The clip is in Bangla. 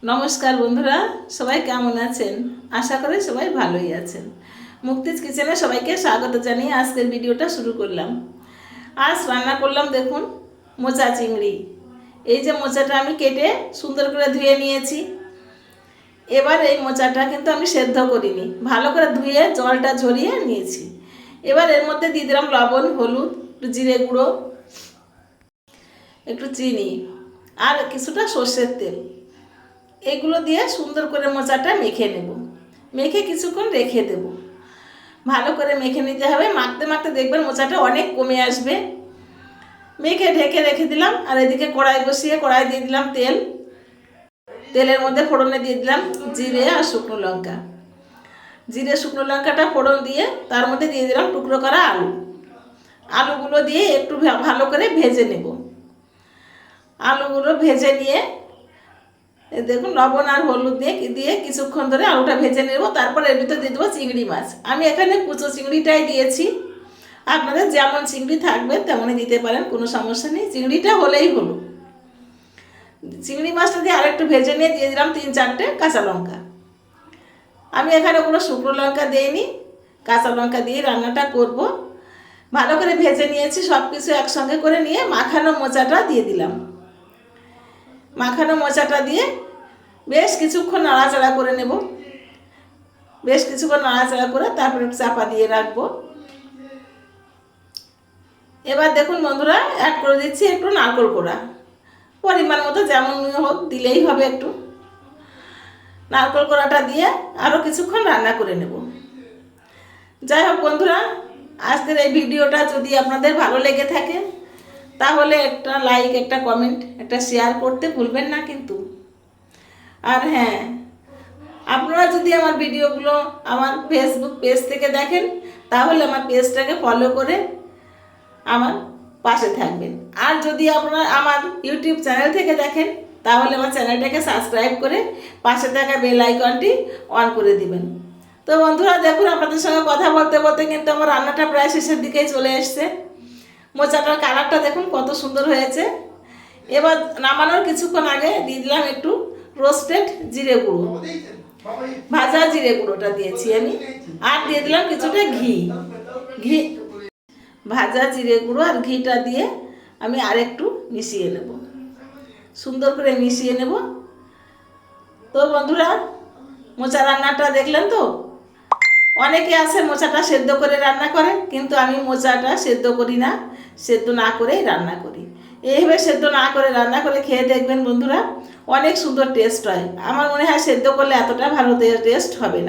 নমস্কার বন্ধুরা, সবাই কেমন আছেন? আশা করি সবাই ভালোই আছেন। মুক্তিজ কিচেনে সবাইকে স্বাগত জানিয়ে আজকের ভিডিওটা শুরু করলাম। আজ রান্না করলাম দেখুন মোচা চিংড়ি। এই যে মোচাটা আমি কেটে সুন্দর করে ধুয়ে নিয়েছি। এবার এই মোচাটা কিন্তু আমি সেদ্ধ করিনি, ভালো করে ধুয়ে জলটা ঝরিয়ে নিয়েছি। এবার এর মধ্যে দিয়ে দিলাম লবণ, হলুদ, একটু জিরে গুঁড়ো, একটু চিনি আর কিছুটা সর্ষের তেল। এগুলো দিয়ে সুন্দর করে মোচাটা মেখে নেব। মেখে কিছুক্ষণ রেখে দেব। ভালো করে মেখে নিতে হবে। মাখতে মাখতে দেখবেন মোচাটা অনেক কমে আসবে। মেখে ঢেকে রেখে দিলাম। আর এদিকে কড়াই বসিয়ে কড়াই দিয়ে দিলাম তেল। তেলের মধ্যে ফোড়নে দিয়ে দিলাম জিরে আর শুকনো লঙ্কা। জিরে শুকনো লঙ্কাটা ফোড়ন দিয়ে তার মধ্যে দিয়ে দিলাম টুকরো করা আলু। আলুগুলো দিয়ে একটু ভালো করে ভেজে নেব। আলুগুলো ভেজে নিয়ে দেখুন লবণ আর হলুদ দিয়ে কিছুক্ষণ ধরে আলুটা ভেজে নেব। তারপর এর ভিতরে দিয়ে দেবো চিংড়ি মাছ। আমি এখানে কুচো চিংড়িটাই দিয়েছি। আপনাদের যেমন চিংড়ি থাকবে তেমনই দিতে পারেন, কোনো সমস্যা নেই। চিংড়িটা হলেই হলো। চিংড়ি মাছটা দিয়ে আরেকটু ভেজে নিয়ে দিয়ে দিলাম 3-4টে কাঁচা লঙ্কা। আমি এখানে কোনো শুকনো লঙ্কা দিইনি, কাঁচা লঙ্কা দিয়ে রান্নাটা করব। ভালো করে ভেজে নিয়েছি। সব কিছু একসঙ্গে করে নিয়ে মাখানো মোচাটা দিয়ে দিলাম। মাখানো মোচাটা দিয়ে বেশ কিছুক্ষণ নাড়াচাড়া করে নেব। বেশ কিছুক্ষণ নাড়াচাড়া করে তারপরে চাপা দিয়ে রাখবো। এবার দেখুন বন্ধুরা, অ্যাড করে দিচ্ছি একটু নারকেল কোড়া। পরিমাণ মতো যেমন হোক দিলেই হবে। একটু নারকেল কোড়াটা দিয়ে আরও কিছুক্ষণ রান্না করে নেব। যাই হোক বন্ধুরা, আজকের এই ভিডিওটা যদি আপনাদের ভালো লেগে থাকে তাহলে একটা লাইক, একটা কমেন্ট, একটা শেয়ার করতে ভুলবেন না কিন্তু। আর হ্যাঁ, আপনারা যদি আমার ভিডিওগুলো আমার ফেসবুক পেজ থেকে দেখেন তাহলে আমার পেজটাকে ফলো করে আমার পাশে থাকবেন। আর যদি আপনারা আমার ইউটিউব চ্যানেল থেকে দেখেন তাহলে আমার চ্যানেলটাকে সাবস্ক্রাইব করে পাশে থাকা বেল আইকনটি অন করে দিবেন। তো বন্ধুরা দেখুন, আপনাদের সঙ্গে কথা বলতে বলতে কিন্তু আমার রান্নাটা প্রায় শেষের দিকেই চলে এসছে। মোচাটার কালারটা দেখুন কত সুন্দর হয়েছে। এবার নামানোর কিছুক্ষণ আগে দিয়ে দিলাম একটু রোস্টেড জিরে গুঁড়ো। ভাজা জিরে গুঁড়োটা দিয়েছি আমি। আর দিয়ে দিলাম কিছুটা ঘি। ভাজা জিরে গুঁড়ো আর ঘিটা দিয়ে আমি আরেকটু মিশিয়ে নেব। সুন্দর করে মিশিয়ে নেব। তো বন্ধুরা, মোচা রান্নাটা দেখলেন তো। অনেকে আছে মোচাটা সেদ্ধ করে রান্না করে, কিন্তু আমি মোচাটা সেদ্ধ করি না। সেদ্ধ না করেই রান্না করি। এইভাবে সেদ্ধ না করে রান্না করে খেয়ে দেখবেন বন্ধুরা, অনেক সুন্দর টেস্ট হয়। আমার মনে হয় সেদ্ধ করলে এতটা ভালো টেস্ট হবে না।